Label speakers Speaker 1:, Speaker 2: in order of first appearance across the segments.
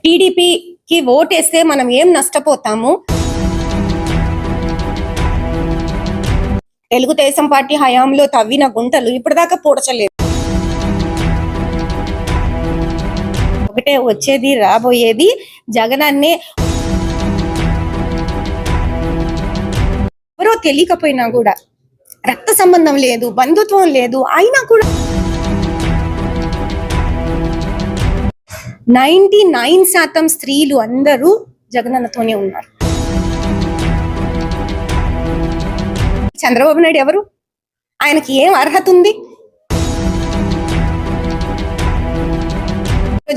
Speaker 1: టీడీపీకి ఓటేస్తే మనం ఏం నష్టపోతాము? తెలుగుదేశం పార్టీ హయాంలో తవ్విన గుంటలు ఇప్పటిదాకా పూడ్చలేదు. ఒకటే వచ్చేది రాబోయేది జగనన్నే. ఎవరో తెలియకపోయినా కూడా, రక్త సంబంధం లేదు, బంధుత్వం లేదు, అయినా కూడా 99% స్త్రీలు అందరూ జగనన్నతోనే ఉన్నారు. చంద్రబాబు నాయుడు ఎవరు? ఆయనకి ఏం అర్హత ఉంది?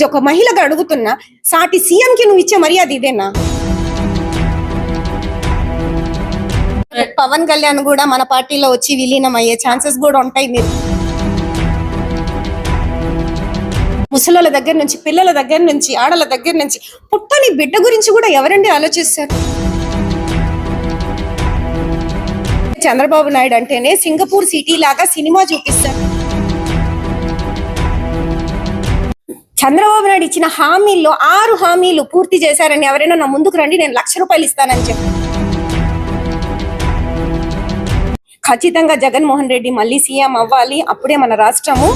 Speaker 1: ఒక మహిళగా అడుగుతున్నా, సాటి సీఎంకి నువ్వు ఇచ్చే మర్యాద ఇదేనా? పవన్ కళ్యాణ్ కూడా మన పార్టీలో వచ్చి విలీనం అయ్యే ఛాన్సెస్ కూడా ఉంటాయి. మీరు ముసలోళ్ళ దగ్గర నుంచి, పిల్లల దగ్గర నుంచి, ఆడల దగ్గర నుంచి, పుట్టని బిడ్డ గురించి కూడా ఎవరండి ఆలోచిస్తారు? చంద్రబాబు నాయుడు అంటేనే సింగపూర్ సిటీ లాగా సినిమా చూపిస్తారు. చంద్రబాబు నాయుడు ఇచ్చిన హామీల్లో 6 హామీలు పూర్తి చేశారని ఎవరైనా నా ముందుకు రండి, నేను ₹1,00,000 ఇస్తానని చెప్పి. ఖచ్చితంగా జగన్మోహన్ రెడ్డి మళ్ళీ సీఎం అవ్వాలి, అప్పుడే మన రాష్ట్రము.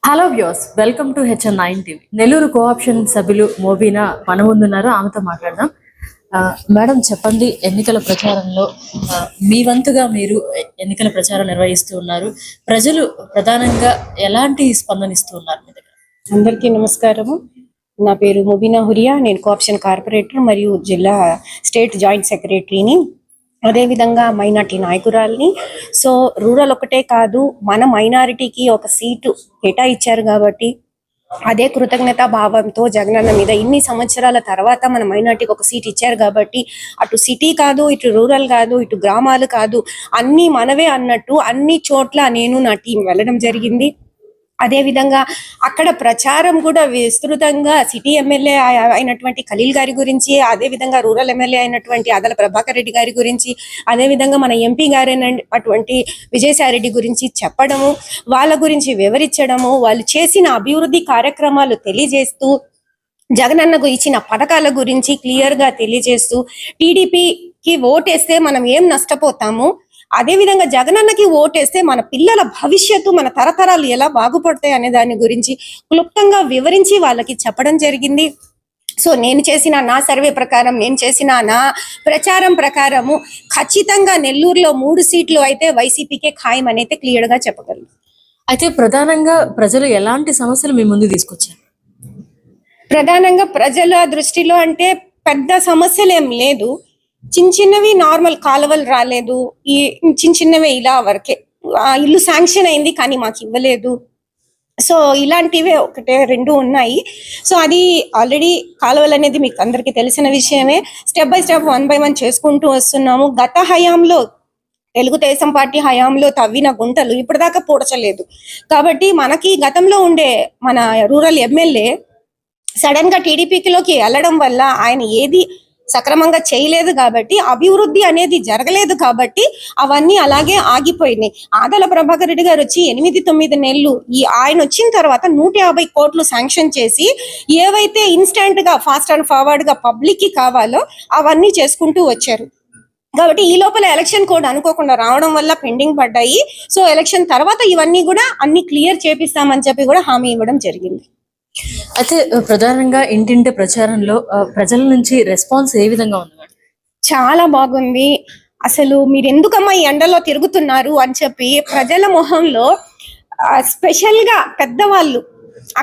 Speaker 2: Hello viewers, welcome to HN9 TV. Nellore co-option సభ్యులు మోబీనా మన ముందున్నారు, ఆమెతో మాట్లాడదాం. మేడం చెప్పండి, ఎన్నికల ప్రచారంలో మీ వంతుగా మీరు ఎన్నికల ప్రచారం నిర్వహిస్తూ ఉన్నారు. ప్రజలు ప్రధానంగా ఎలాంటి స్పందనిస్తూ ఉన్నారు మీ దగ్గర?
Speaker 1: అందరికీ నమస్కారము. నా పేరు ముబీనా హురియా. నేను కోఆప్షన్ కార్పొరేటర్ మరియు జిల్లా స్టేట్ జాయింట్ సెక్రటరీని, అదేవిధంగా మైనార్టీ నాయకురాల్ని. సో రూరల్ ఒకటే కాదు, మన మైనారిటీకి ఒక సీటు కేటాయించారు కాబట్టి అదే కృతజ్ఞతా భావంతో జగనన్న మీద ఇన్ని సంవత్సరాల తర్వాత మన మైనార్టీకి ఒక సీట్ ఇచ్చారు కాబట్టి, అటు సిటీ కాదు, ఇటు రూరల్ కాదు, ఇటు గ్రామాలు కాదు, అన్ని మనవే అన్నట్టు అన్ని చోట్ల నేను నా టీం వెళ్ళడం జరిగింది. అదేవిధంగా అక్కడ ప్రచారం కూడా విస్తృతంగా సిటీ ఎమ్మెల్యే అయినటువంటి ఖలీల్ గారి గురించి, అదేవిధంగా రూరల్ ఎమ్మెల్యే అయినటువంటి ఆదల ప్రభాకర్ రెడ్డి గారి గురించి, అదేవిధంగా మన ఎంపీ గారైనటువంటి విజయసాయిరెడ్డి గురించి చెప్పడము, వాళ్ళ గురించి వివరించడము, వాళ్ళు చేసిన అభివృద్ధి కార్యక్రమాలు తెలియజేస్తూ, జగనన్నకు ఇచ్చిన పథకాల గురించి క్లియర్ గా తెలియజేస్తూ, టీడీపీకి ఓటేస్తే మనం ఏం నష్టపోతాము, అదేవిధంగా జగనన్నకి ఓటేస్తే మన పిల్లల భవిష్యత్తు, మన తరతరాలు ఎలా బాగుపడతాయి అనే దాని గురించి క్లుప్తంగా వివరించి వాళ్ళకి చెప్పడం జరిగింది. సో నేను చేసిన నా సర్వే ప్రకారం, నేను చేసిన నా ప్రచారం ప్రకారము ఖచ్చితంగా నెల్లూరులో 3 సీట్లు అయితే వైసీపీకే ఖాయం అనేది క్లియర్ గా చెప్పగలను.
Speaker 2: అయితే ప్రధానంగా ప్రజలు ఎలాంటి సమస్యలు మీ ముందు తీసుకొచ్చారు?
Speaker 1: ప్రధానంగా ప్రజల దృష్టిలో అంటే పెద్ద సమస్యలు ఏం లేదు. చిన్నవి నార్మల్ కాలువలు రాలేదు, ఈ చిన్నవే ఇలా వరకే. ఇల్లు శాంక్షన్ అయింది కానీ మాకు ఇవ్వలేదు. సో ఇలాంటివే 1-2 ఉన్నాయి. సో అది ఆల్రెడీ కాలువలు అనేది మీకు అందరికీ తెలిసిన విషయమే. స్టెప్ బై స్టెప్ 1 by 1 చేసుకుంటూ వస్తున్నాము. గత హయాంలో, తెలుగుదేశం పార్టీ హయాంలో తవ్విన గుంటలు ఇప్పటిదాకా పూడ్చలేదు కాబట్టి మనకి గతంలో ఉండే మన రూరల్ ఎమ్మెల్యే సడన్ గా టీడీపీలోకి వెళ్ళడం వల్ల ఆయన ఏది సక్రమంగా చేయలేదు కాబట్టి, అభివృద్ధి అనేది జరగలేదు కాబట్టి అవన్నీ అలాగే ఆగిపోయినాయి. ఆదల ప్రభాకర్ రెడ్డి గారు వచ్చి 8-9 నెలలు ఆయన వచ్చిన తర్వాత 150 కోట్లు శాంక్షన్ చేసి ఏవైతే ఇన్స్టెంట్ గా ఫాస్ట్ అండ్ ఫార్వర్డ్ గా పబ్లిక్ కి కావాలో అవన్నీ చేసుకుంటూ వచ్చారు. కాబట్టి ఈ లోపల ఎలక్షన్ కోడ్ అనుకోకుండా రావడం వల్ల పెండింగ్ పడ్డాయి. సో ఎలక్షన్ తర్వాత ఇవన్నీ కూడా అన్ని క్లియర్ చేపిస్తామని చెప్పి కూడా హామీ ఇవ్వడం జరిగింది.
Speaker 2: అయితే ప్రధానంగా ఇంటింటి ప్రచారంలో ప్రజల నుంచి రెస్పాన్స్ ఏ విధంగా ఉంది?
Speaker 1: చాలా బాగుంది. అసలు మీరు ఎందుకమ్మా ఈ ఎండలో తిరుగుతున్నారు అని చెప్పి ప్రజల మొహంలో, స్పెషల్ గా పెద్దవాళ్ళు,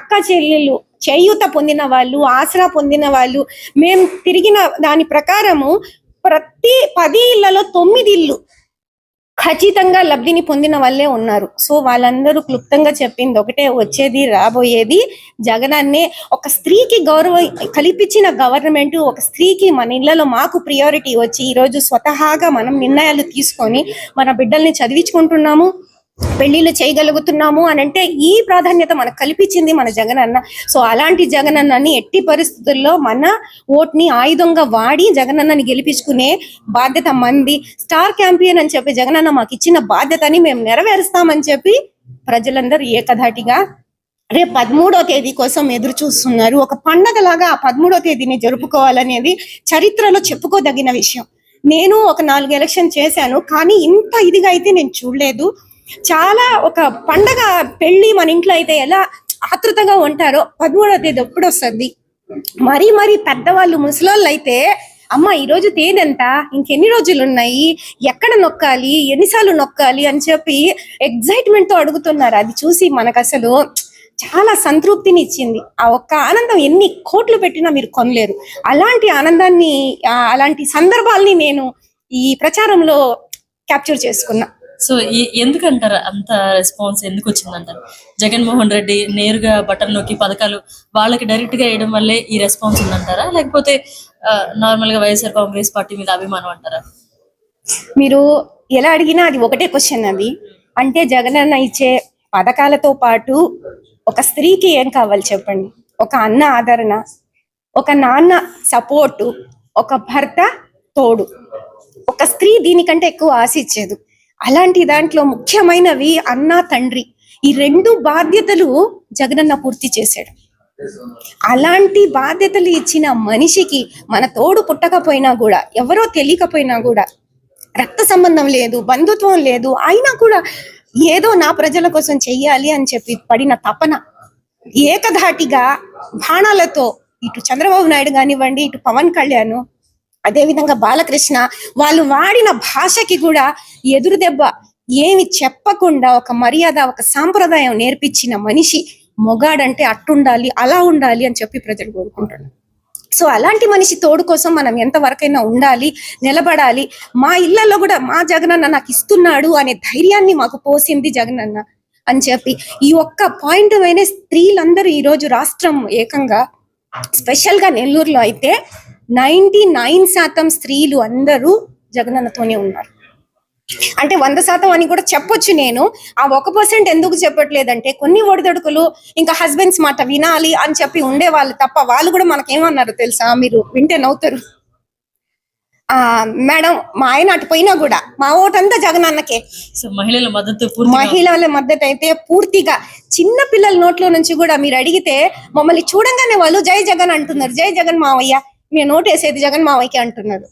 Speaker 1: అక్క చెల్లెళ్ళు, చేయూత పొందిన వాళ్ళు, ఆసరా పొందిన వాళ్ళు, మేము తిరిగిన దాని ప్రకారము ప్రతి 10 ఇళ్లలో 9 ఇళ్ళు ఖచ్చితంగా లబ్ధిని పొందిన వాళ్ళే ఉన్నారు. సో వాళ్ళందరూ క్లుప్తంగా చెప్పింది ఒకటే, వచ్చేది రాబోయేది జగనన్నే. ఒక స్త్రీకి గౌరవం కల్పించిన గవర్నమెంట్, ఒక స్త్రీకి మన ఇళ్లలో మాకు ప్రియారిటీ వచ్చి ఈరోజు స్వతహాగా మనం నిర్ణయాలు తీసుకొని మన బిడ్డల్ని చదివించుకుంటున్నాము, పెళ్లిళ్ళు చేయగలుగుతున్నాము అని అంటే ఈ ప్రాధాన్యత మనకు కల్పించింది మన జగనన్న. సో అలాంటి జగనన్నని ఎట్టి పరిస్థితుల్లో మన ఓట్ని ఆయుధంగా వాడి జగనన్నని గెలిపించుకునే బాధ్యత మంది. స్టార్ క్యాంపియన్ అని చెప్పి జగనన్న మాకు ఇచ్చిన బాధ్యతని మేము నెరవేరుస్తామని చెప్పి ప్రజలందరూ ఏకధాటిగా రేపు 13వ తేదీ కోసం ఎదురు చూస్తున్నారు. ఒక పండగలాగా ఆ 13వ తేదీని జరుపుకోవాలనేది చరిత్రలో చెప్పుకోదగిన విషయం. నేను ఒక 4 ఎలక్షన్ చేశాను, కానీ ఇంత ఇదిగా అయితే నేను చూడలేదు. చాలా ఒక పండగ పెళ్లి మన ఇంట్లో అయితే ఎలా ఆతృతగా ఉంటారో 13వ తేదీ ఎప్పుడు వస్తుంది. మరీ పెద్దవాళ్ళు ముసలోళ్ళు అయితే అమ్మ ఈ రోజు తేదీ ఎంత, ఇంకెన్ని రోజులు ఉన్నాయి, ఎక్కడ నొక్కాలి, ఎన్నిసార్లు నొక్కాలి అని చెప్పి ఎగ్జైట్మెంట్ తో అడుగుతున్నారు. అది చూసి మనకు అసలు చాలా సంతృప్తిని ఇచ్చింది. ఆ ఒక్క ఆనందం ఎన్ని కోట్లు పెట్టినా మీరు కొనలేరు. అలాంటి ఆనందాన్ని, అలాంటి సందర్భాల్ని నేను ఈ ప్రచారంలో క్యాప్చర్ చేసుకున్నా.
Speaker 2: సో ఎందుకంటారు అంత రెస్పాన్స్ ఎందుకు వచ్చిందంటారు? జగన్మోహన్ రెడ్డి నేరుగా బటన్ నొక్కి పథకాలు వాళ్ళకి డైరెక్ట్ గా వేయడం వల్లే ఈ రెస్పాన్స్ ఉందంటారా, లేకపోతే నార్మల్ గా వైఎస్ఆర్ కాంగ్రెస్ పార్టీ మీద అభిమానం అంటారా?
Speaker 1: మీరు ఎలా అడిగినా అది ఒకటే క్వశ్చన్. అది అంటే జగనన్న ఇచ్చే పథకాలతో పాటు ఒక స్త్రీకి ఏం కావాలి చెప్పండి? ఒక అన్న ఆదరణ, ఒక నాన్న సపోర్టు, ఒక భర్త తోడు. ఒక స్త్రీ దీనికంటే ఎక్కువ ఆశించేది. అలాంటి దాంట్లో ముఖ్యమైనవి అన్న తండ్రి. ఈ 2 బాధ్యతలు జగనన్న పూర్తి చేశాడు. అలాంటి బాధ్యతలు ఇచ్చిన మనిషికి మన తోడు పుట్టకపోయినా కూడా, ఎవరో తెలియకపోయినా కూడా, రక్త సంబంధం లేదు, బంధుత్వం లేదు, అయినా కూడా ఏదో నా ప్రజల కోసం చెయ్యాలి అని చెప్పి పడిన తపన ఏకధాటిగా బాణాలతో ఇటు చంద్రబాబు నాయుడు కానివ్వండి, ఇటు పవన్ కళ్యాణ్, అదేవిధంగా బాలకృష్ణ, వాళ్ళు వాడిన భాషకి కూడా ఎదురు దెబ్బ ఏమి చెప్పకుండా ఒక మర్యాద, ఒక సాంప్రదాయం నేర్పించిన మనిషి. మొగాడంటే అట్టుండాలి, అలా ఉండాలి అని చెప్పి ప్రజలు కోరుకుంటారు. సో అలాంటి మనిషి తోడు కోసం మనం ఎంతవరకైనా ఉండాలి, నిలబడాలి. మా ఇళ్లలో కూడా మా జగనన్న నాకు ఇస్తున్నాడు అనే ధైర్యాన్ని మాకు పోసింది జగనన్న అని చెప్పి ఈ ఒక్క పాయింట్ పైన స్త్రీలందరూ ఈ రోజు రాష్ట్రం ఏకంగా, స్పెషల్ గా నెల్లూరులో అయితే 99% స్త్రీలు అందరూ జగనన్నతోనే ఉన్నారు. అంటే 100% అని కూడా చెప్పొచ్చు నేను. ఆ 1% ఎందుకు చెప్పట్లేదంటే కొన్ని ఒడిదొడుకులు ఇంకా హస్బెండ్స్ మాట వినాలి అని చెప్పి ఉండేవాళ్ళు తప్ప, వాళ్ళు కూడా మనకేమన్నారు తెలుసా? మీరు వింటే నవ్వుతారు. మేడం మా ఆయన అటు పోయినా కూడా మా ఓటంతా జగనన్నకే.
Speaker 2: సో మహిళల
Speaker 1: మద్దతు అయితే పూర్తిగా. చిన్న పిల్లల నోట్లో నుంచి కూడా మీరు అడిగితే మమ్మల్ని చూడంగానే వాళ్ళు జై జగన్ అంటున్నారు. జై జగన్ మావయ్య, నేను ఓటేసేది జగన్ మావయ్యకి అంటున్నారు.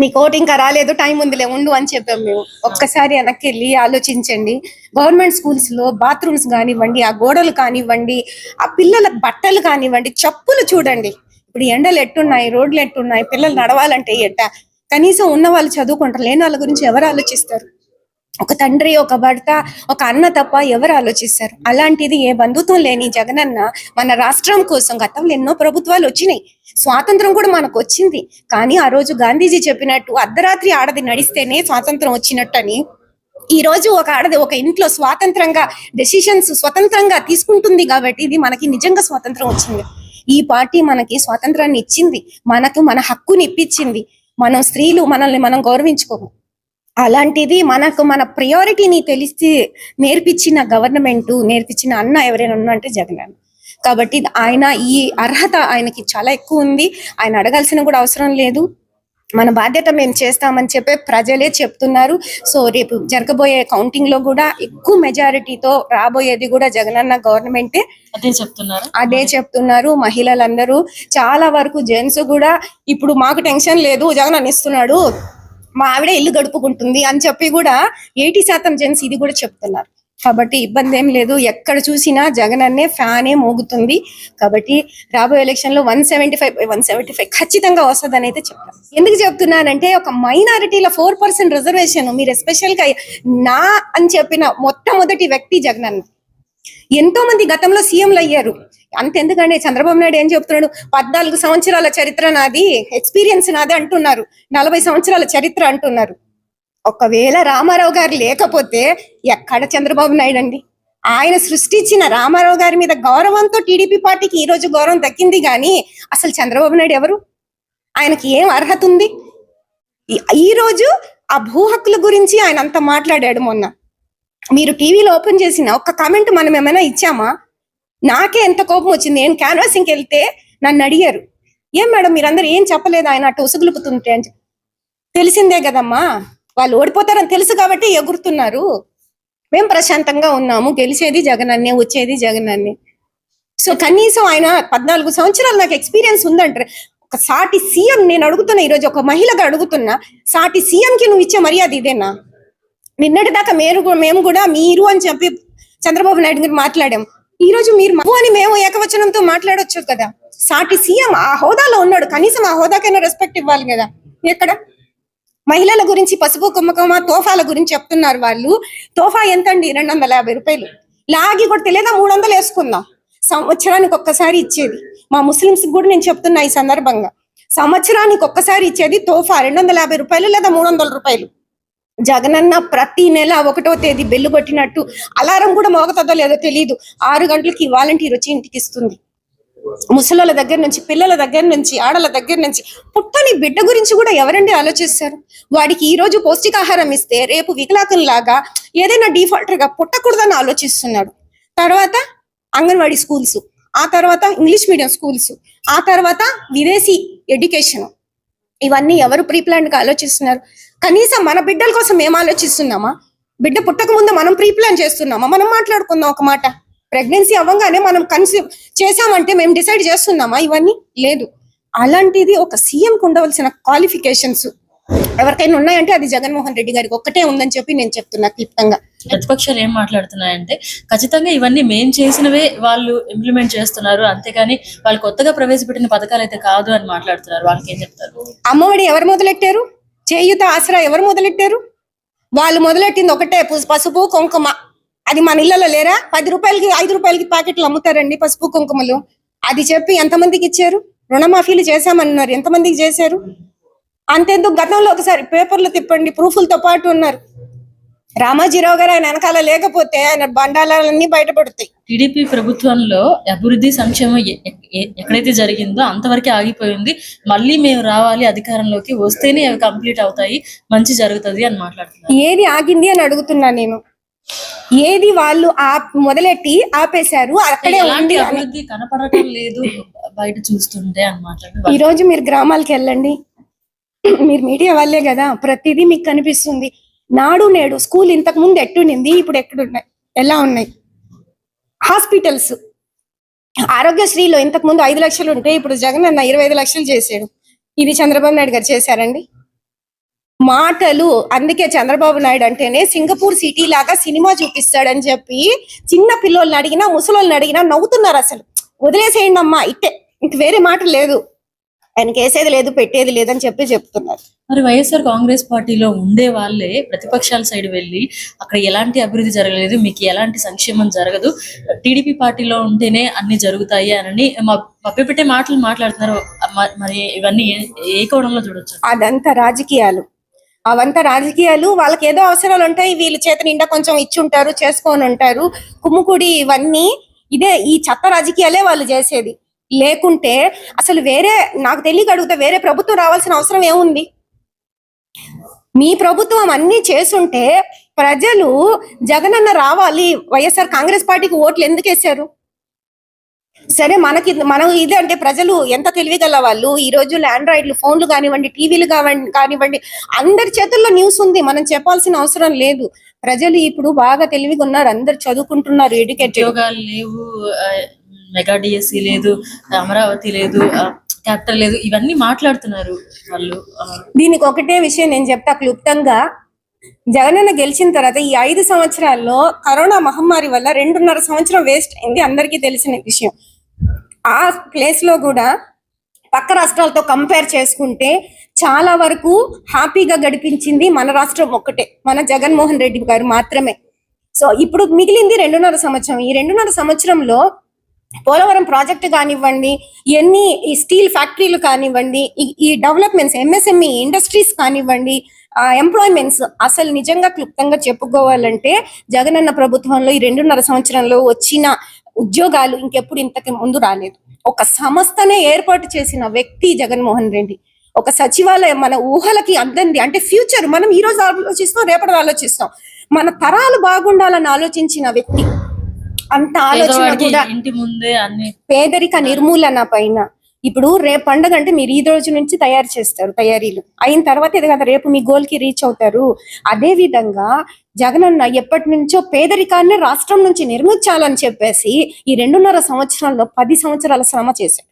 Speaker 1: మీకు ఓటు ఇంకా రాలేదు, టైం ఉందిలే ఉండు అని చెప్పాం మేము. ఒక్కసారి వెనక్కి వెళ్ళి ఆలోచించండి. గవర్నమెంట్ స్కూల్స్ లో బాత్రూమ్స్ కానివ్వండి, ఆ గోడలు కానివ్వండి, ఆ పిల్లల బట్టలు కానివ్వండి, చెప్పులు చూడండి. ఇప్పుడు ఎండలు ఎట్టున్నాయి, రోడ్లు ఎట్టున్నాయి, పిల్లలు నడవాలంటే ఎట్ట? కనీసం ఉన్న వాళ్ళు చదువుకుంటారు, లేని వాళ్ళ గురించి ఎవరు ఆలోచిస్తారు? ఒక తండ్రి, ఒక భర్త, ఒక అన్న తప్ప ఎవరు ఆలోచిస్తారు? అలాంటిది ఏ బంధుత్వం లేని జగనన్న మన రాష్ట్రం కోసం, గతంలో ఎన్నో ప్రభుత్వాలు వచ్చినాయి, స్వాతంత్రం కూడా మనకు వచ్చింది. కానీ ఆ రోజు గాంధీజీ చెప్పినట్టు అర్ధరాత్రి ఆడది నడిస్తేనే స్వాతంత్రం వచ్చినట్టని, ఈ రోజు ఒక ఆడది ఒక ఇంట్లో స్వాతంత్రంగా డెసిషన్స్ స్వతంత్రంగా తీసుకుంటుంది కాబట్టి ఇది మనకి నిజంగా స్వాతంత్రం వచ్చింది. ఈ పార్టీ మనకి స్వాతంత్రాన్ని ఇచ్చింది, మనకు మన హక్కుని ఇప్పించింది. మనం స్త్రీలు మనల్ని మనం గౌరవించుకోము. అలాంటిది మనకు మన ప్రయారిటీని తెలిసి నేర్పించిన గవర్నమెంట్, నేర్పించిన అన్న ఎవరైనా ఉన్నారంటే జగన్ అన్న. కాబట్టి ఆయన ఈ అర్హత ఆయనకి చాలా ఎక్కువ ఉంది. ఆయన అడగాల్సిన కూడా అవసరం లేదు. మన బాధ్యత మేము చేస్తామని చెప్పే ప్రజలే చెప్తున్నారు. సో రేపు జరగబోయే కౌంటింగ్ లో కూడా ఎక్కువ మెజారిటీతో రాబోయేది కూడా జగనన్న గవర్నమెంటే. అదే చెప్తున్నారు మహిళలందరూ. చాలా వరకు జెంట్స్ కూడా ఇప్పుడు మాకు టెన్షన్ లేదు, జగనన్న ఇస్తున్నాడు, మా ఆవిడ ఇల్లు గడుపుకుంటుంది అని చెప్పి కూడా 80% జెంట్స్ ఇది కూడా చెప్తున్నారు. కాబట్టి ఇబ్బంది ఏం లేదు. ఎక్కడ చూసినా జగన్ అన్నే ఫ్యానే మోగుతుంది. కాబట్టి రాబోయే ఎలక్షన్ లో 175 ఖచ్చితంగా వస్తుందని అయితే చెప్తాను. ఎందుకు చెప్తున్నానంటే ఒక మైనారిటీలో 4% రిజర్వేషన్ మీరు ఎస్పెషల్ గా నా అని చెప్పిన మొట్టమొదటి వ్యక్తి జగన్ అన్న. ఎంతో మంది గతంలో సీఎంలు అయ్యారు. అంతెందుకంటే చంద్రబాబు నాయుడు ఏం చెప్తున్నాడు? 14 సంవత్సరాల చరిత్ర నాది, ఎక్స్పీరియన్స్ నాది అంటున్నారు. 40 సంవత్సరాల చరిత్ర అంటున్నారు. ఒకవేళ రామారావు గారు లేకపోతే ఎక్కడ చంద్రబాబు నాయుడు అండి? ఆయన సృష్టించిన రామారావు గారి మీద గౌరవంతో టీడీపీ పార్టీకి ఈ రోజు గౌరవం దక్కింది. కానీ అసలు చంద్రబాబు నాయుడు ఎవరు? ఆయనకి ఏం అర్హత ఉంది? ఈ రోజు ఆ భూ హక్కుల గురించి ఆయన అంత మాట్లాడాడు. మొన్న మీరు టీవీలో ఓపెన్ చేసిన ఒక్క కామెంట్ మనం ఏమైనా ఇచ్చామా? నాకే ఎంత కోపం వచ్చింది. నేను క్యాన్వాసింగ్కి వెళ్తే నన్ను అడిగారు, ఏం మేడం మీరందరూ ఏం చెప్పలేదు ఆయన అటు ఉసుగులుపుతుంటే అని. తెలిసిందే కదమ్మా, వాళ్ళు ఓడిపోతారని తెలుసు కాబట్టి ఎగురుతున్నారు. మేము ప్రశాంతంగా ఉన్నాము. గెలిచేది జగనన్నే, వచ్చేది జగనన్నే. సో కనీసం ఆయన 14 సంవత్సరాలు నాకు ఎక్స్పీరియన్స్ ఉందంటారు. ఒక సాటి సీఎం నేను అడుగుతున్నా, ఈరోజు ఒక మహిళగా అడుగుతున్నా, సాటి సీఎం కి నువ్వు ఇచ్చే మర్యాద ఇదేనా? నిన్నటి దాకా మేము కూడా మీరు అని చెప్పి చంద్రబాబు నాయుడు గారు మాట్లాడాం. ఈ రోజు మీరు మమ్ము అని మేము ఏకవచనంతో మాట్లాడొచ్చు కదా. సాటి సీఎం ఆ హోదాలో ఉన్నాడు, కనీసం ఆ హోదాకైనా రెస్పెక్ట్ ఇవ్వాలి కదా. ఎక్కడ మహిళల గురించి పసుపు కుంకుమ తోఫాల గురించి చెప్తున్నారు వాళ్ళు. తోఫా ఎంత అండి? 250 రూపాయలు. లాగి కూడా తెలియదా 300 వేసుకుందాం. సంవత్సరానికి ఒక్కసారి ఇచ్చేది. మా ముస్లింస్ కూడా నేను చెప్తున్నా ఈ సందర్భంగా, సంవత్సరానికి ఒక్కసారి ఇచ్చేది తోఫా 250 రూపాయలు లేదా 300 రూపాయలు. జగనన్న ప్రతి నెల 1వ తేదీ బెల్లు కొట్టినట్టు అలారం కూడా మోగుతుందో లేదో తెలియదు, 6 గంటలకి వాలంటీర్ వచ్చి ఇంటికి ఇస్తుంది. ముసలోళ్ళ దగ్గర నుంచి, పిల్లల దగ్గర నుంచి, ఆడల దగ్గర నుంచి, పుట్టని బిడ్డ గురించి కూడా ఎవరండి ఆలోచిస్తారు? వాడికి ఈ రోజు పౌష్టికాహారం ఇస్తే రేపు వికలాంగుల్లాగా ఏదైనా డిఫాల్టర్ గా పుట్టకూడదని ఆలోచిస్తున్నాడు. తర్వాత అంగన్వాడీ స్కూల్స్, ఆ తర్వాత ఇంగ్లీష్ మీడియం స్కూల్స్, ఆ తర్వాత విదేశీ ఎడ్యుకేషన్, ఇవన్నీ ఎవరు ప్రీ ప్లాన్ గా ఆలోచిస్తున్నారు? కనీసం మన బిడ్డల కోసం మేము ఆలోచిస్తున్నామా? బిడ్డ పుట్టక ముందు మనం ప్రీ ప్లాన్ చేస్తున్నామా? మనం మాట్లాడుకుందాం ఒక మాట. ప్రెగ్నెన్సీ అవ్వగానే మనం కన్సీవ్ చేసామంటే మేము డిసైడ్ చేస్తున్నామా? ఇవన్నీ లేదు. అలాంటిది ఒక సీఎం కు ఉండవలసిన క్వాలిఫికేషన్స్ ఎవరికైనా ఉన్నాయంటే అది జగన్మోహన్ రెడ్డి గారికి ఒక్కటే ఉందని చెప్పి నేను చెప్తున్నా క్లుప్తంగా.
Speaker 2: ప్రతిపక్షాలు ఏం మాట్లాడుతున్నాయంటే ఖచ్చితంగా ఇవన్నీ మేం చేసినవే వాళ్ళు ఇంప్లిమెంట్ చేస్తున్నారు, అంతేగాని వాళ్ళు కొత్తగా ప్రవేశపెట్టిన పథకాలు అయితే కాదు అని మాట్లాడుతున్నారు. వాళ్ళకి ఏం చెప్తారు?
Speaker 1: అమ్మఒడి ఎవరు మొదలెట్టారు? చేయూత ఆసరా ఎవరు మొదలెట్టారు? వాళ్ళు మొదలెట్టింది ఒకటే, పసుపు కుంకుమ. అది మన ఇళ్లలో లేరా? 10 రూపాయలకి 5 రూపాయలకి ప్యాకెట్లు అమ్ముతారండి పసుపు కుంకుమలు. అది చెప్పి ఎంతమందికి ఇచ్చారు? రుణమాఫీలు చేశామన్నారు, ఎంతమందికి చేశారు? అంతెందుకు గతంలో ఒకసారి పేపర్లు తిప్పండి, ప్రూఫ్లతో పాటు ఉన్నారు. రామాజీరావు గారు ఆయన వెనకాల లేకపోతే ఆయన బండాలన్నీ బయటపడతాయి.
Speaker 2: టీడీపీ ప్రభుత్వంలో అభివృద్ధి సంక్షేమం ఎక్కడైతే జరిగిందో అంతవరకే ఆగిపోయింది, మళ్ళీ మేము రావాలి అధికారంలోకి వస్తేనే అవి కంప్లీట్ అవుతాయి, మంచి జరుగుతుంది అని మాట్లాడుతున్నారు.
Speaker 1: ఏది ఆగింది అని అడుగుతున్నా నేను. ఏది వాళ్ళు మొదలెట్టి ఆపేశారు, అక్కడే ఉంది.
Speaker 2: అభివృద్ధి కనపడటం లేదు బయట చూస్తుంటే అని మాట్లాడుతున్నారు.
Speaker 1: ఈ రోజు మీరు గ్రామాలకు వెళ్ళండి, మీరు మీడియా వాళ్ళే కదా, ప్రతిదీ మీకు కనిపిస్తుంది. నాడు నేడు స్కూల్ ఇంతకు ముందు ఎట్టునింది, ఇప్పుడు ఎక్కడున్నాయి, ఎలా ఉన్నాయి? హాస్పిటల్స్, ఆరోగ్యశ్రీలో ఇంతకు ముందు 5 లక్షలు ఉంటే ఇప్పుడు జగన్ అన్న 25 లక్షలు చేశాడు. ఇది చంద్రబాబు నాయుడు గారు చేశారండి? మాటలు. అందుకే చంద్రబాబు నాయుడు అంటేనే సింగపూర్ సిటీ లాగా సినిమా చూపిస్తాడని చెప్పి చిన్న పిల్లోళ్ళని అడిగినా ముసలోళ్ళని అడిగినా నవ్వుతున్నారు. అసలు వదిలేసేయండి అమ్మా, ఇట్టే, ఇంక వేరే మాట లేదు, ఆయనకి వేసేది లేదు పెట్టేది లేదని చెప్పి చెప్తున్నారు.
Speaker 2: మరి వైఎస్ఆర్ కాంగ్రెస్ పార్టీలో ఉండే వాళ్ళే ప్రతిపక్షాల సైడ్ వెళ్ళి అక్కడ ఎలాంటి అభివృద్ధి జరగలేదు, మీకు ఎలాంటి సంక్షేమం జరగదు, టీడీపీ పార్టీలో ఉంటేనే అన్ని జరుగుతాయి అని మభ్యపెట్టే మాటలు మాట్లాడుతున్నారు. మరి ఇవన్నీ ఏ కోణంలో చూడొచ్చు?
Speaker 1: అదంతా రాజకీయాలు, అవంతా రాజకీయాలు. వాళ్ళకి ఏదో అవసరాలు ఉంటాయి, వీళ్ళ చేత నిండా కొంచెం ఇచ్చుంటారు, చేసుకొని ఉంటారు, కుమ్ముకుడి, ఇవన్నీ ఇదే ఈ చెత్త రాజకీయాలే వాళ్ళు చేసేది. లేకుంటే అసలు వేరే, నాకు తెలియక అడుగుతా, వేరే ప్రభుత్వం రావాల్సిన అవసరం ఏముంది? మీ ప్రభుత్వం అన్ని చేసుంటే ప్రజలు జగనన్న రావాలి, వైఎస్ఆర్ కాంగ్రెస్ పార్టీకి ఓట్లు ఎందుకు వేశారు? సరే, మనం ఇది అంటే ప్రజలు ఎంత తెలివిగల వాళ్ళు. ఈ రోజు ఆండ్రాయిడ్లు, ఫోన్లు కానివ్వండి, టీవీలు కానివ్వండి, అందరి చేతుల్లో న్యూస్ ఉంది, మనం చెప్పాల్సిన అవసరం లేదు. ప్రజలు ఇప్పుడు బాగా తెలివిగా ఉన్నారు, అందరు చదువుకుంటున్నారు, ఎడ్యుకేటెడ్.
Speaker 2: ఉద్యోగాలు లేవు, మెగా డిఎస్సి లేదు, అమరావతి లేదు, క్యాపిటల్ లేదు, ఇవన్నీ మాట్లాడుతున్నారు వాళ్ళు.
Speaker 1: దీనికి ఒకటే విషయం నేను చెప్తా క్లుప్తంగా. జగనన్న గెలిచిన తర్వాత ఈ 5 సంవత్సరాల్లో కరోనా మహమ్మారి వల్ల 2.5 సంవత్సరం వేస్ట్ అయింది, అందరికీ తెలిసిన విషయం. ఆ ప్లేస్ లో కూడా పక్క రాష్ట్రాలతో కంపేర్ చేసుకుంటే చాలా వరకు హ్యాపీగా గడిపించింది మన రాష్ట్రం ఒక్కటే, మన జగన్మోహన్ రెడ్డి గారు మాత్రమే. సో ఇప్పుడు మిగిలింది 2.5 సంవత్సరం. ఈ 2.5 సంవత్సరంలో పోలవరం ప్రాజెక్ట్ కానివ్వండి, ఎన్ని ఈ స్టీల్ ఫ్యాక్టరీలు కానివ్వండి, ఈ డెవలప్మెంట్స్, ఎంఎస్ఎంఈ ఇండస్ట్రీస్ కానివ్వండి, ఎంప్లాయ్మెంట్స్, అసలు నిజంగా క్లుప్తంగా చెప్పుకోవాలంటే జగనన్న ప్రభుత్వంలో ఈ 2.5 సంవత్సరంలో వచ్చిన ఉద్యోగాలు ఇంకెప్పుడు ఇంతకు ముందు రాలేదు. ఒక సంస్థనే ఏర్పాటు చేసిన వ్యక్తి జగన్మోహన్ రెడ్డి. ఒక సచివాలయం మన ఊహలకి అందంది. అంటే ఫ్యూచర్ మనం ఈ రోజు ఆలోచిస్తాం, రేపటి ఆలోచిస్తాం, మన తరాలు బాగుండాలని ఆలోచించిన వ్యక్తి. అంత ఆలోచన కూడా
Speaker 2: ఇంటి ముందే అన్ని
Speaker 1: పేదరిక నిర్మూలన పైన, ఇప్పుడు రేపు పండుగ అంటే మీరు ఈ రోజు నుంచి తయారు చేస్తారు, తయారీలు అయిన తర్వాత ఇది కదా రేపు మీ గోల్ కి రీచ్ అవుతారు. అదే విధంగా జగనన్న ఎప్పటి నుంచో పేదరికాన్ని రాష్ట్రం నుంచి నిర్మించాలని చెప్పేసి ఈ 2.5 సంవత్సరాల్లో 10 సంవత్సరాల శ్రమ చేశాడు.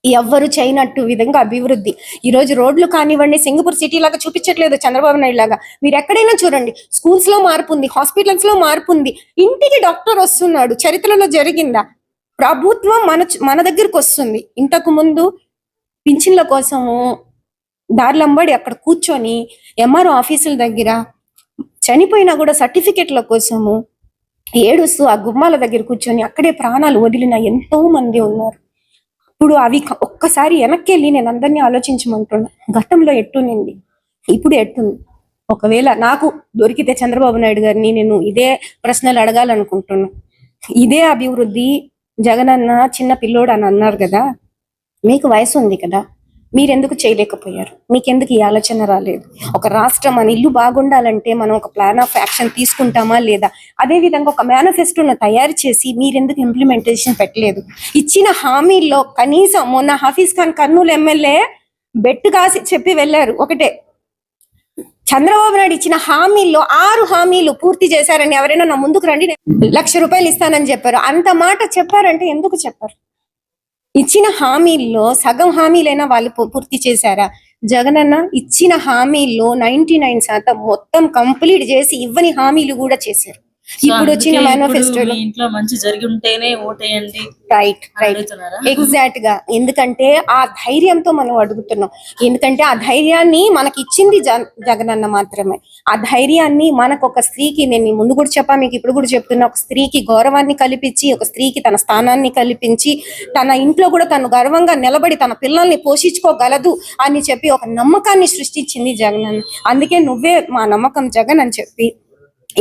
Speaker 1: ఎవ్వరు చేయనట్టు విధంగా అభివృద్ధి. ఈ రోజు రోడ్లు కానివ్వండి, సింగపూర్ సిటీ లాగా చూపించట్లేదు చంద్రబాబు నాయుడు లాగా. మీరు ఎక్కడైనా చూడండి, స్కూల్స్ లో మార్పు ఉంది, హాస్పిటల్స్ లో మార్పు ఉంది, ఇంటికి డాక్టర్ వస్తున్నాడు. చరిత్రలో జరిగిందా? ప్రభుత్వం మన దగ్గరకు వస్తుంది. ఇంతకు ముందు పింఛన్ల కోసము దారిలంబడి అక్కడ కూర్చొని ఎంఆర్ఓ ఆఫీసుల దగ్గర చనిపోయినా కూడా సర్టిఫికెట్ల కోసము ఏడుస్తూ ఆ గుమ్మాల దగ్గర కూర్చొని అక్కడే ప్రాణాలు వదిలిన ఎంతో మంది ఉన్నారు. ఇప్పుడు అవి ఒక్కసారి వెనక్కి వెళ్ళి నేను అందరినీ ఆలోచించమంటున్నా. గతంలో ఎట్టునింది, ఇప్పుడు ఎట్టుంది? ఒకవేళ నాకు దొరికితే చంద్రబాబు నాయుడు గారిని నేను ఇదే ప్రశ్నలు అడగాలనుకుంటున్నా. ఇదే అభివృద్ధి జగనన్న చిన్న పిల్లోడు అని అన్నారు కదా, మీకు వయసు ఉంది కదా, మీరెందుకు చేయలేకపోయారు? మీకెందుకు ఈ ఆలోచన రాలేదు? ఒక రాష్ట్రం మన ఇల్లు బాగుండాలంటే మనం ఒక ప్లాన్ ఆఫ్ యాక్షన్ తీసుకుంటామా లేదా? అదే విధంగా ఒక మేనిఫెస్టోను తయారు చేసి మీరెందుకు ఇంప్లిమెంటేషన్ పెట్టలేదు? ఇచ్చిన హామీల్లో కనీసం మొన్న హఫీజ్ ఖాన్ కర్నూలు ఎమ్మెల్యే బెట్టు కాసి చెప్పి వెళ్ళారు ఒకటే, చంద్రబాబు నాయుడు ఇచ్చిన హామీల్లో 6 హామీలు పూర్తి చేశారని ఎవరైనా నా ముందుకు రండి, ₹1,00,000 ఇస్తానని చెప్పారు. అంత మాట చెప్పారంటే ఎందుకు చెప్పారు? ఇచ్చిన హామీల్లో సగం హామీలైనా వాళ్ళు పూర్తి చేశారా? జగనన్న ఇచ్చిన హామీల్లో 99% మొత్తం కంప్లీట్ చేసి ఇవ్వని హామీలు కూడా చేశారు. ఇప్పుడు వచ్చిన మేనిఫెస్టోలో
Speaker 2: ఇంట్లో మంచి జరిగి ఉంటేనే ఓటేయండి.
Speaker 1: రైట్ ఎగ్జాక్ట్ గా. ఎందుకంటే ఆ ధైర్యంతో మనం అడుగుతున్నాం. ఎందుకంటే ఆ ధైర్యాన్ని మనకి ఇచ్చింది జగనన్న మాత్రమే. ఆ ధైర్యాన్ని మనకు ఒక స్త్రీకి, నేను ముందు కూడా చెప్పా, మీకు ఇప్పుడు కూడా చెప్తున్నా, ఒక స్త్రీకి గౌరవాన్ని కల్పించి, ఒక స్త్రీకి తన స్థానాన్ని కల్పించి, తన ఇంట్లో కూడా తను గర్వంగా నిలబడి తన పిల్లల్ని పోషించుకోగలదు అని చెప్పి ఒక నమ్మకాన్ని సృష్టించింది జగనన్న. అందుకే నువ్వే మా నమ్మకం జగన్ అని చెప్పి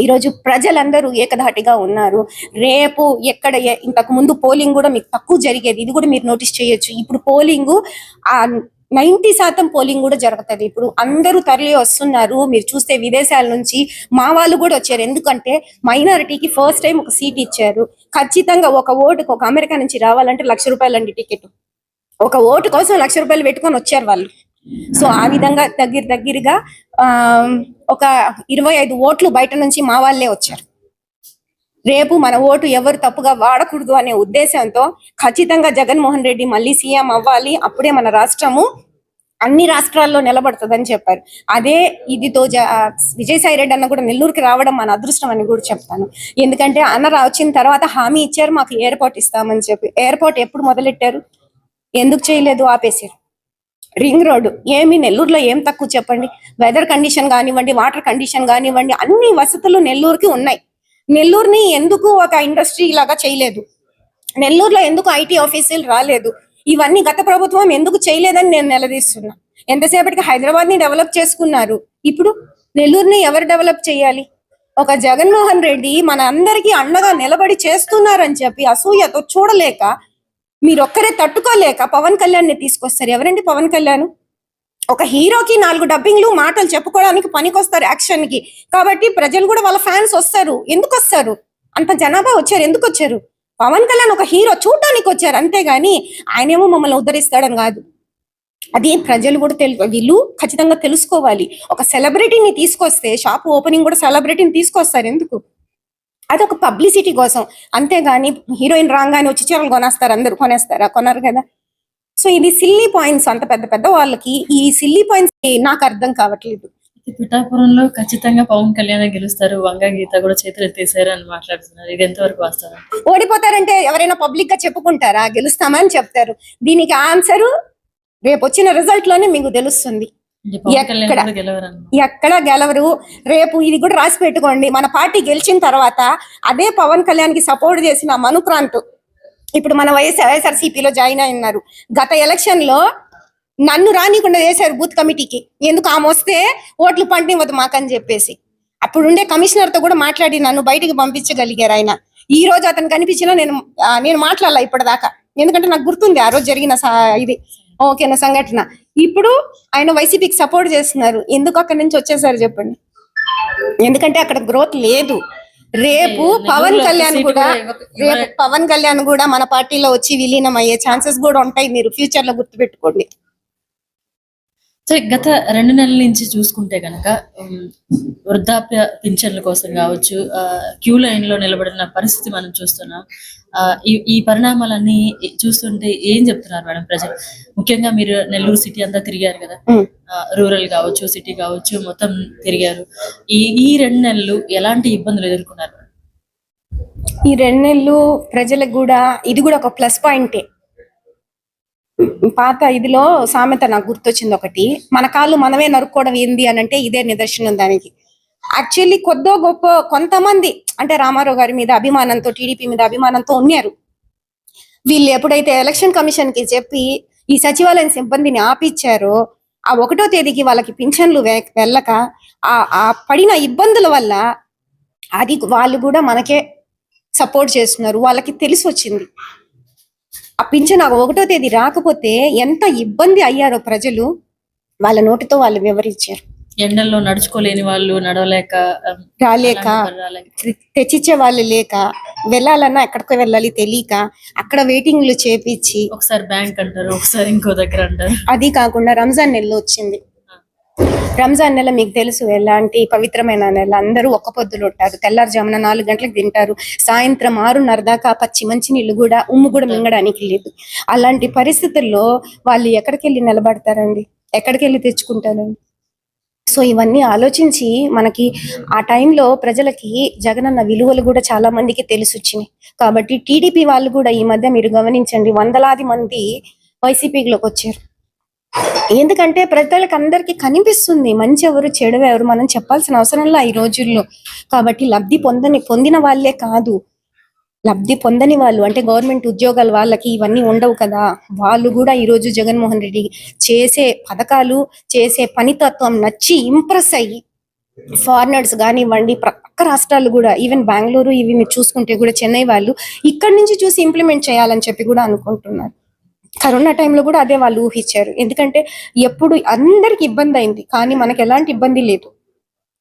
Speaker 1: ఈరోజు ప్రజలందరూ ఏకధాటిగా ఉన్నారు. రేపు ఎక్కడ ఇంతకు ముందు పోలింగ్ కూడా మీకు తక్కువ జరిగేది, ఇది కూడా మీరు నోటీస్ చేయొచ్చు. ఇప్పుడు పోలింగ్ 90% పోలింగ్ కూడా జరుగుతుంది. ఇప్పుడు అందరూ తరలి వస్తున్నారు. మీరు చూస్తే విదేశాల నుంచి మా వాళ్ళు కూడా వచ్చారు. ఎందుకంటే మైనారిటీకి ఫస్ట్ టైం ఒక సీట్ ఇచ్చారు. ఖచ్చితంగా ఒక ఓటుకు, ఒక అమెరికా నుంచి రావాలంటే ₹1,00,000 అండి టికెట్. ఒక ఓటు కోసం ₹1,00,000 పెట్టుకొని వచ్చారు వాళ్ళు. సో ఆ విధంగా దగ్గరగా ఒక 25 ఓట్లు బయట నుంచి మా వాళ్ళే వచ్చారు. రేపు మన ఓటు ఎవరు తప్పుగా వాడకూడదు అనే ఉద్దేశంతో ఖచ్చితంగా జగన్మోహన్ రెడ్డి మళ్ళీ సీఎం అవ్వాలి, అప్పుడే మన రాష్ట్రము అన్ని రాష్ట్రాల్లో నిలబడుతుందని చెప్పారు. అదే ఇదితో విజయసాయి రెడ్డి అన్న కూడా నెల్లూరుకి రావడం మన అదృష్టం అని కూడా చెప్తాను. ఎందుకంటే అన్న వచ్చిన తర్వాత హామీ ఇచ్చారు, మాకు ఎయిర్పోర్ట్ ఇస్తామని చెప్పి. ఎయిర్పోర్ట్ ఎప్పుడు మొదలెట్టారు? ఎందుకు చేయలేదు? ఆపేశారు. రింగ్ రోడ్డు ఏమి నెల్లూరులో ఏం తక్కువ చెప్పండి? వెదర్ కండిషన్ కానివ్వండి, వాటర్ కండిషన్ కానివ్వండి, అన్ని వసతులు నెల్లూరుకి ఉన్నాయి. నెల్లూరుని ఎందుకు ఒక ఇండస్ట్రీ లాగా చేయలేదు? నెల్లూరులో ఎందుకు ఐటీ ఆఫీసులు రాలేదు? ఇవన్నీ గత ప్రభుత్వం ఎందుకు చేయలేదని నేను నిలదీస్తున్నా. ఎంతసేపటికి హైదరాబాద్ ని డెవలప్ చేసుకున్నారు, ఇప్పుడు నెల్లూరుని ఎవరు డెవలప్ చేయాలి? ఒక జగన్మోహన్ రెడ్డి మన అందరికీ అండగా నిలబడి చేస్తున్నారని చెప్పి అసూయతో చూడలేక, మీరొక్కరే తట్టుకోలేక పవన్ కళ్యాణ్ ని తీసుకొస్తారు. ఎవరండి పవన్ కళ్యాణ్? ఒక హీరోకి 4 డబ్బింగ్లు మాటలు చెప్పుకోవడానికి పనికొస్తారు యాక్షన్ కి. కాబట్టి ప్రజలు కూడా వాళ్ళ ఫ్యాన్స్ వస్తారు. ఎందుకు వస్తారు? అంత జనాభా వచ్చారు, ఎందుకు వచ్చారు? పవన్ కళ్యాణ్ ఒక హీరో చూడటానికి వచ్చారు, అంతేగాని ఆయనేమో మమ్మల్ని ఉద్ధరిస్తాడని కాదు. అది ప్రజలు కూడా వీళ్ళు ఖచ్చితంగా తెలుసుకోవాలి. ఒక సెలబ్రిటీని తీసుకొస్తే, షాప్ ఓపెనింగ్ కూడా సెలబ్రిటీని తీసుకొస్తారు. ఎందుకు? అదొక పబ్లిసిటీ కోసం, అంతేగాని హీరోయిన్ రాగానే వచ్చి చీరలు కొనేస్తారు. అందరూ కొనేస్తారా? కొనరు కదా. సో ఇది సిల్లీ పాయింట్స్. అంత పెద్ద పెద్ద వాళ్ళకి ఈ సిల్లీ పాయింట్స్ నాకు అర్థం కావట్లేదు.
Speaker 2: పిఠాపురంలో ఖచ్చితంగా పవన్ కళ్యాణ్ గెలుస్తారు, వంగ గీత కూడా చేతులు ఎత్తేసారు అని మాట్లాడుతున్నారు. ఇది ఎంతవరకు వాస్తవం?
Speaker 1: ఓడిపోతారంటే ఎవరైనా పబ్లిక్ గా చెప్పుకుంటారా? గెలుస్తామని చెప్తారు. దీనికి ఆన్సర్ రేపు వచ్చిన రిజల్ట్ లోనే మీకు తెలుస్తుంది. ఎక్కడ గెలవరు. రేపు ఇది కూడా రాసి పెట్టుకోండి, మన పార్టీ గెలిచిన తర్వాత అదే పవన్ కళ్యాణ్ కి సపోర్ట్ చేసిన మనుప్రాంత్ ఇప్పుడు మన వైఎస్ఆర్సీపీలో జాయిన్ అయినారు. గత ఎలక్షన్ లో నన్ను రానికుండా చేశారు బూత్ కమిటీకి. ఎందుకు? ఆమె వస్తే ఓట్లు పండివ్వదు మాకని చెప్పేసి. అప్పుడు ఉండే కమిషనర్ తో కూడా మాట్లాడి నన్ను బయటికి పంపించగలిగారు ఆయన. ఈ రోజు అతను కనిపించినా నేను మాట్లాడాల ఇప్పటిదాకా, ఎందుకంటే నాకు గుర్తుంది ఆ రోజు జరిగిన ఇది ఓకేనా సంఘటన. ఇప్పుడు ఆయన వైసీపీకి సపోర్ట్ చేస్తున్నారు. ఎందుకు అక్కడి నుంచి వచ్చేసారు చెప్పండి? ఎందుకంటే అక్కడ గ్రోత్ లేదు. రేపు
Speaker 2: నెల్లూరులో
Speaker 1: పవన్
Speaker 2: ఒక్క
Speaker 1: కళ్యాణ్
Speaker 2: సీటు
Speaker 1: కూడా
Speaker 2: కూడా
Speaker 1: రేపు పవన్ కళ్యాణ్ కూడా మన పార్టీలో వచ్చి విలీనం అయ్యే ఛాన్సెస్ కూడా ఉంటాయి, మీరు ఫ్యూచర్ లో గుర్తుపెట్టుకోండి.
Speaker 2: సో గత 2 నెలల నుంచి చూసుకుంటే కనుక వృద్ధాప్య పింఛన్ల కోసం కావచ్చు, క్యూ లైన్ లో నిలబడిన పరిస్థితి మనం చూస్తున్నాం. ఈ పరిణామాలన్నీ చూస్తుంటే ఏం చెప్తున్నారు మేడం ప్రజలు? ముఖ్యంగా మీరు నెల్లూరు సిటీ అంతా తిరిగారు కదా, రూరల్ కావచ్చు, సిటీ కావచ్చు, మొత్తం తిరిగారు. ఈ 2 నెలలు ఎలాంటి ఇబ్బందులు ఎదుర్కొన్నారు?
Speaker 1: ఈ 2 నెలలు ప్రజలకు కూడా ఇది కూడా ఒక ప్లస్ పాయింటే. పాత ఇదిలో సామెత నాకు గుర్తొచ్చింది ఒకటి, మన కాళ్ళు మనమే నరుక్కోవడం ఏంది అని అంటే ఇదే నిదర్శనం దానికి. యాక్చువల్లీ కొద్దో గొప్ప కొంతమంది అంటే రామారావు గారి మీద అభిమానంతో, టీడీపీ మీద అభిమానంతో ఉన్నారు. వీళ్ళు ఎప్పుడైతే ఎలక్షన్ కమిషన్ కి చెప్పి ఈ సచివాలయం సిబ్బందిని ఆపిచ్చారో, ఆ 1వ తేదీకి వాళ్ళకి పింఛన్లు వెళ్ళక ఆ పడిన ఇబ్బందుల వల్ల అది వాళ్ళు కూడా మనకే సపోర్ట్ చేస్తున్నారు. వాళ్ళకి తెలిసి వచ్చింది ఆ పింఛన్ 1వ తేదీ రాకపోతే ఎంత ఇబ్బంది అయ్యారో ప్రజలు వాళ్ళ నోటితో వాళ్ళు వివరించారు.
Speaker 2: ఎండల్లో నడుచుకోలేని వాళ్ళు, నడవలేక
Speaker 1: రాలేక, తెచ్చిచ్చే వాళ్ళు లేక, వెళ్ళాలన్నా ఎక్కడికో వెళ్ళాలి తెలియక అక్కడ వెయిటింగ్లు చేపించి,
Speaker 2: ఒకసారి బ్యాంక్ అంటారు, ఒకసారి ఇంకో దగ్గర అంటారు.
Speaker 1: అది కాకుండా రంజాన్ నెలలో వచ్చింది. రంజాన్ నెల మీకు తెలుసు ఎలాంటి పవిత్రమైన నెల. అందరూ ఒక్క పొద్దులు ఉంటారు, తెల్లారుజామున 4 గంటలకు తింటారు, సాయంత్రం 6:30 దాకా పచ్చి మంచి నీళ్ళు కూడా ఉమ్ము కూడా మింగడానికి లేదు. అలాంటి పరిస్థితుల్లో వాళ్ళు ఎక్కడికి వెళ్ళి నిలబడతారండి, ఎక్కడికి వెళ్ళి తెచ్చుకుంటారండి? సో ఇవన్నీ ఆలోచించి మనకి ఆ టైంలో ప్రజలకి జగనన్న విలువలు కూడా చాలా మందికి తెలిసి వచ్చినాయి. కాబట్టి టీడీపీ వాళ్ళు కూడా ఈ మధ్య మీరు గమనించండి, వందలాది మంది వైసీపీలోకి వచ్చారు. ఎందుకంటే ప్రజలకు అందరికి కనిపిస్తుంది మంచి ఎవరు చెడు ఎవరు మనం చెప్పాల్సిన అవసరంలా ఈ రోజుల్లో. కాబట్టి లబ్ధి పొందిన వాళ్ళే కాదు, లబ్ధి పొందని వాళ్ళు అంటే గవర్నమెంట్ ఉద్యోగాలు వాళ్ళకి ఇవన్నీ ఉండవు కదా, వాళ్ళు కూడా ఈ రోజు జగన్మోహన్ రెడ్డి చేసే పథకాలు, చేసే పనితత్వం నచ్చి ఇంప్రెస్ అయ్యి ఫారినర్స్ కానివ్వండి, పక్క రాష్ట్రాలు కూడా, ఈవెన్ బెంగళూరు ఇవి మీరు చూసుకుంటే కూడా చెన్నై వాళ్ళు ఇక్కడి నుంచి చూసి ఇంప్లిమెంట్ చేయాలని చెప్పి కూడా అనుకుంటున్నారు. కరోనా టైంలో కూడా అదే వాళ్ళు ఊహించారు. ఎందుకంటే ఎప్పుడు అందరికి ఇబ్బంది అయింది, కానీ మనకు ఎలాంటి ఇబ్బంది లేదు.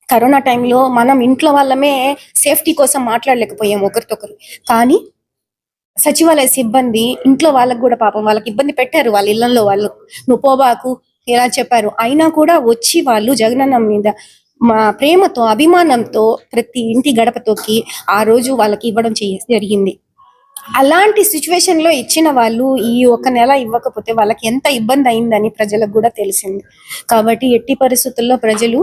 Speaker 1: కరోనా టైంలో మనం ఇంట్లో వాళ్ళమే సేఫ్టీ కోసం మాట్లాడలేకపోయాం ఒకరితొకరు, కానీ సచివాలయ సిబ్బంది ఇంట్లో వాళ్ళకు కూడా పాపం వాళ్ళకి ఇబ్బంది పెట్టారు. వాళ్ళ ఇళ్లలో వాళ్ళు నువ్వు పోబాకు ఇలా చెప్పారు, అయినా కూడా వచ్చి వాళ్ళు జగనన్న మీద మా ప్రేమతో, అభిమానంతో ప్రతి ఇంటి గడపతోకి ఆ రోజు వాళ్ళకి ఇవ్వడం జరిగింది. అలాంటి సిచ్యువేషన్ లో ఇచ్చిన వాళ్ళు ఈ 1 నెల ఇవ్వకపోతే వాళ్ళకి ఎంత ఇబ్బంది అయిందని ప్రజలకు కూడా తెలిసింది. కాబట్టి ఎట్టి పరిస్థితుల్లో ప్రజలు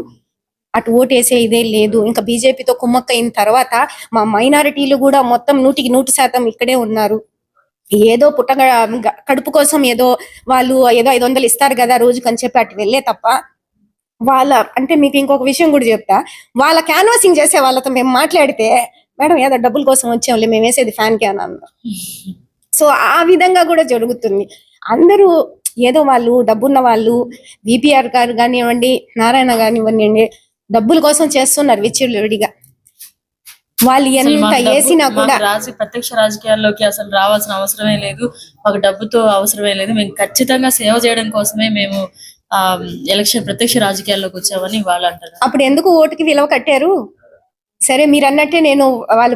Speaker 1: అటు ఓటేసే ఇదే లేదు. ఇంకా బీజేపీతో కుమ్మక్కయిన తర్వాత మా మైనారిటీలు కూడా మొత్తం 100% ఇక్కడే ఉన్నారు. ఏదో కడుపు కోసం ఏదో వాళ్ళు ఏదో 500 ఇస్తారు కదా రోజుకని చెప్పి అటు వెళ్ళే తప్ప, వాళ్ళ అంటే మీకు ఇంకొక విషయం కూడా చెప్తా, వాళ్ళ క్యాన్వాసింగ్ చేసే వాళ్ళతో మేము మాట్లాడితే, మేడం ఏదో డబ్బుల కోసం వచ్చాంలే మేము వేసేది ఫ్యాన్ క్యాన్ అన్నారు. సో ఆ విధంగా కూడా జరుగుతుంది. అందరూ ఏదో వాళ్ళు డబ్బున్న వాళ్ళు, విపిఆర్ గారు కానివ్వండి, నారాయణ కానివ్వండి, డబ్బుల కోసం చేస్తున్నారు విచ్చలవిడిగా. వాళ్ళు ఎంత వేసినా కూడా
Speaker 2: ప్రత్యక్ష రాజకీయాల్లోకి అసలు రావాల్సిన అవసరమే లేదు, మాకు డబ్బుతో అవసరమే లేదు, మేము ఖచ్చితంగా సేవ చేయడం కోసమే మేము ప్రత్యక్ష రాజకీయాల్లోకి వచ్చామని వాళ్ళు అంటారు.
Speaker 1: అప్పుడు ఎందుకు ఓటుకి విలువ కట్టారు? సరే మీరు అన్నట్టే నేను వాళ్ళు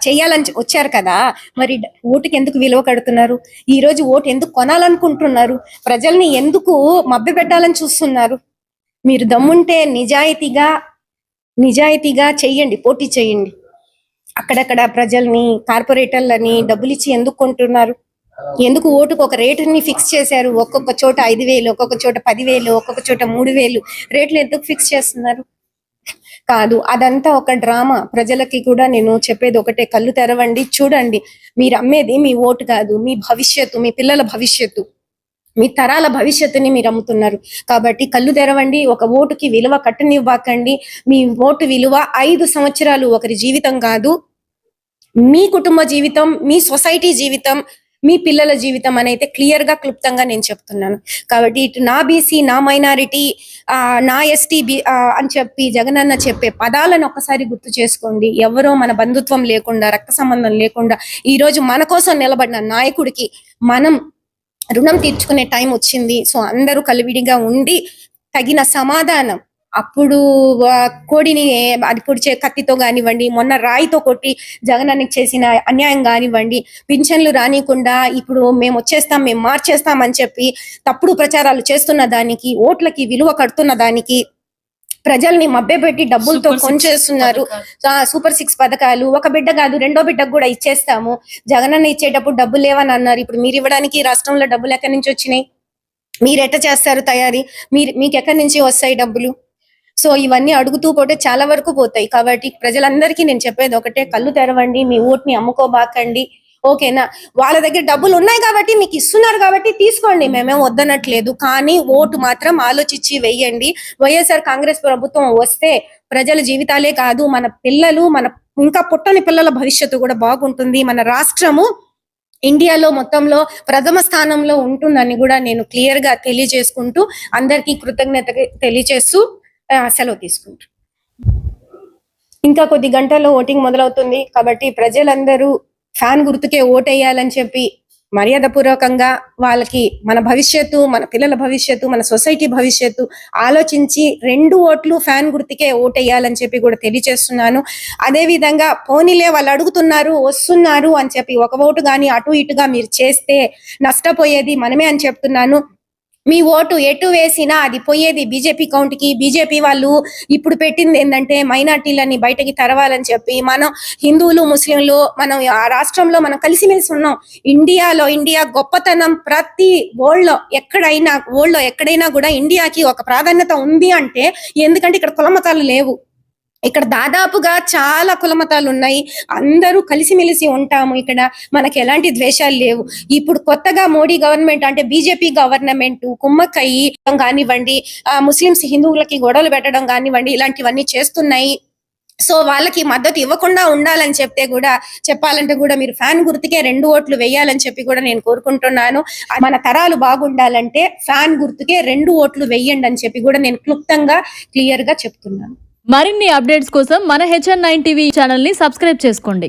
Speaker 1: చేయాలని వచ్చారు కదా, మరి ఓటుకి ఎందుకు విలువ కడుతున్నారు? ఈ రోజు ఓటు ఎందుకు కొనాలనుకుంటున్నారు? ప్రజల్ని ఎందుకు మభ్య పెట్టాలని చూస్తున్నారు? మీరు దమ్ముంటే నిజాయితీగా చెయ్యండి, పోటీ చేయండి. అక్కడక్కడ ప్రజల్ని, కార్పొరేటర్లని డబ్బులు ఇచ్చి ఎందుకు కొంటున్నారు? ఎందుకు ఓటుకు ఒక రేటుని ఫిక్స్ చేశారు? ఒక్కొక్క చోట 5,000, ఒక్కొక్క చోట 10,000, ఒక్కొక్క చోట 3,000 రేట్లు ఎందుకు ఫిక్స్ చేస్తున్నారు? కాదు, అదంతా ఒక డ్రామా. ప్రజలకి కూడా నేను చెప్పేది ఒకటే, కళ్ళు తెరవండి, చూడండి. మీరు అమ్మేది మీ ఓటు కాదు, మీ భవిష్యత్తు, మీ పిల్లల భవిష్యత్తు, మీ తరాల భవిష్యత్తుని మీరు అమ్ముతున్నారు. కాబట్టి కళ్ళు తెరవండి, ఒక ఓటుకి విలువ కట్టనివ్వకండి. మీ ఓటు విలువ 5 సంవత్సరాలు ఒకరి జీవితం కాదు, మీ కుటుంబ జీవితం, మీ సొసైటీ జీవితం, మీ పిల్లల జీవితం అని అయితే క్లియర్ గా క్లుప్తంగా నేను చెప్తున్నాను. కాబట్టి ఇటు నా బీసీ, నా మైనారిటీ, నా ఎస్టీ అని చెప్పి జగనన్న చెప్పే పదాలను ఒకసారి గుర్తు చేసుకోండి. ఎవరో మన బంధుత్వం లేకుండా, రక్త సంబంధం లేకుండా ఈ రోజు మన కోసం నిలబడిన నాయకుడికి మనం రుణం తీర్చుకునే టైం వచ్చింది. సో అందరూ కలివిడిగా ఉండి తగిన సమాధానం అప్పుడు కోడిని అది పొడిచే కత్తితో కానివ్వండి, మొన్న రాయితో కొట్టి జగనానికి చేసిన అన్యాయం కానివ్వండి, పింఛన్లు రానికుండా ఇప్పుడు మేము వచ్చేస్తాం, మేము మార్చేస్తాం అని చెప్పి తప్పుడు ప్రచారాలు చేస్తున్న దానికి, ఓట్లకి విలువ కడుతున్న దానికి, ప్రజల్ని మభ్యపెట్టి డబ్బులతో కొంచేస్తున్నారు. సూపర్ 6 పథకాలు ఒక బిడ్డ కాదు, రెండో బిడ్డకు కూడా ఇచ్చేస్తాము. జగనన్న ఇచ్చేటప్పుడు డబ్బులు లేవని అన్నారు. ఇప్పుడు మీరు ఇవ్వడానికి రాష్ట్రంలో డబ్బులు ఎక్కడి నుంచి వచ్చినాయి? మీరు ఎట్ట చేస్తారు తయారీ? మీకు ఎక్కడి నుంచి వస్తాయి డబ్బులు? సో ఇవన్నీ అడుగుతూ పోతే చాలా వరకు పోతాయి. కాబట్టి ప్రజలందరికీ నేను చెప్పేది ఒకటే, కళ్ళు తెరవండి, మీ ఓట్ని అమ్ముకోబాకండి. ఓకేనా? వాళ్ళ దగ్గర డబ్బులు ఉన్నాయి కాబట్టి మీకు ఇస్తున్నారు కాబట్టి తీసుకోండి, మేమేం వద్దనట్లేదు. కానీ ఓటు మాత్రం ఆలోచించి వెయ్యండి. వైఎస్ఆర్ కాంగ్రెస్ ప్రభుత్వం వస్తే ప్రజల జీవితాలే కాదు, మన పిల్లలు, మన ఇంకా పుట్టని పిల్లల భవిష్యత్తు కూడా బాగుంటుంది. మన రాష్ట్రము ఇండియాలో మొత్తంలో ప్రథమ స్థానంలో ఉంటుందని కూడా నేను క్లియర్ గా తెలియజేసుకుంటూ అందరికీ కృతజ్ఞత తెలియజేస్తూ సెలవు తీసుకుంటూ, ఇంకా కొద్ది గంటల్లో ఓటింగ్ మొదలవుతుంది. కాబట్టి ప్రజలందరూ ఫ్యాన్ గుర్తుకే ఓటేయాలని చెప్పి మర్యాదపూర్వకంగా వాళ్ళకి మన భవిష్యత్తు, మన పిల్లల భవిష్యత్తు, మన సొసైటీ భవిష్యత్తు ఆలోచించి 2 ఓట్లు ఫ్యాన్ గుర్తుకే ఓటేయాలని చెప్పి కూడా తెలియజేస్తున్నాను. అదే విధంగా పోనీలే వాళ్ళు అడుగుతున్నారు, వస్తున్నారు అని చెప్పి ఒక ఓటు కానీ అటు ఇటుగా మీరు చేస్తే నష్టపోయేది మనమే అని చెప్తున్నాను. మీ ఓటు ఎటు వేసినా అది పోయేది బీజేపీ కౌంట్ కి. బీజేపీ వాళ్ళు ఇప్పుడు పెట్టింది ఏంటంటే మైనార్టీలని బయటకి తరవాలని చెప్పి. మనం హిందువులు, ముస్లింలు, మనం ఆ రాష్ట్రంలో మనం కలిసిమెలిసి ఉన్నాం. ఇండియా గొప్పతనం ప్రతి వరల్డ్ లో ఎక్కడైనా కూడా ఇండియాకి ఒక ప్రాధాన్యత ఉంది అంటే ఎందుకంటే ఇక్కడ కులమతాలు లేవు. ఇక్కడ దాదాపుగా చాలా కులమతాలు ఉన్నాయి. అందరూ కలిసిమెలిసి ఉంటాము. ఇక్కడ మనకి ఎలాంటి ద్వేషాలు లేవు. ఇప్పుడు కొత్తగా మోడీ గవర్నమెంట్ అంటే బీజేపీ గవర్నమెంట్ కుమ్మక్కయ్యి కానివ్వండి, ముస్లింస్ హిందువులకి గొడవలు పెట్టడం కానివ్వండి, ఇలాంటివన్నీ చేస్తున్నాయి. సో వాళ్ళకి మద్దతు ఇవ్వకుండా ఉండాలని చెప్పాలంటే కూడా మీరు ఫ్యాన్ గుర్తుకే 2 ఓట్లు వేయాలని చెప్పి కూడా నేను కోరుకుంటున్నాను. మన తరాలు బాగుండాలంటే ఫ్యాన్ గుర్తుకే 2 ఓట్లు వేయండి అని చెప్పి కూడా నేను క్లుప్తంగా క్లియర్ గా చెప్తున్నాను.
Speaker 2: మరిన్ని అప్డేట్స్ కోసం మన HN9 టీవీ ఛానల్ ని సబ్స్క్రైబ్ చేసుకోండి.